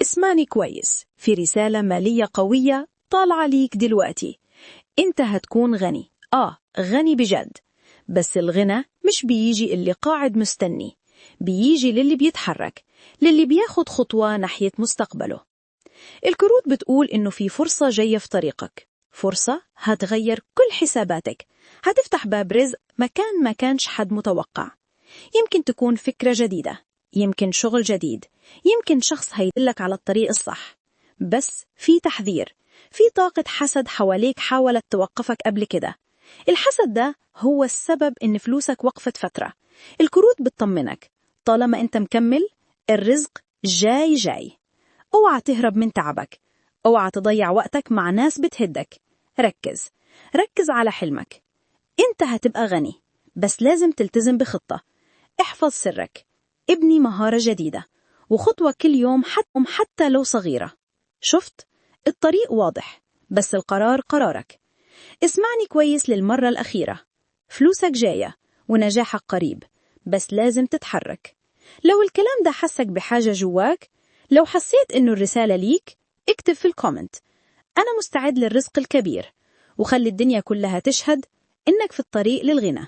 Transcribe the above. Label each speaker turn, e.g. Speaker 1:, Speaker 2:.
Speaker 1: اسمعني كويس، في رسالة مالية قوية طالعة ليك دلوقتي. انت هتكون غني، غني بجد. بس الغنى مش بيجي اللي قاعد مستني، بيجي للي بيتحرك، للي بياخد خطوة ناحية مستقبله. الكروت بتقول إنه في فرصة جاية في طريقك، فرصة هتغير كل حساباتك، هتفتح باب رزق مكان ما كانش حد متوقع. يمكن تكون فكرة جديدة، يمكن شغل جديد، يمكن شخص هيدلك على الطريق الصح. بس في تحذير، في طاقة حسد حواليك حاولت توقفك قبل كده. الحسد ده هو السبب إن فلوسك وقفت فترة. الكروت بتطمنك، طالما أنت مكمل الرزق جاي جاي. اوعى تهرب من تعبك، اوعى تضيع وقتك مع ناس بتهدك. ركز، ركز على حلمك. انت هتبقى غني، بس لازم تلتزم بخطة. احفظ سرك، ابني مهارة جديدة، وخطوة كل يوم حتى لو صغيرة. شفت؟ الطريق واضح، بس القرار قرارك. اسمعني كويس للمرة الأخيرة، فلوسك جاية ونجاحك قريب، بس لازم تتحرك. لو الكلام ده حسك بحاجة جواك، لو حسيت إنه الرسالة ليك، اكتب في الكومنت أنا مستعد للرزق الكبير، وخلي الدنيا كلها تشهد إنك في الطريق للغنى.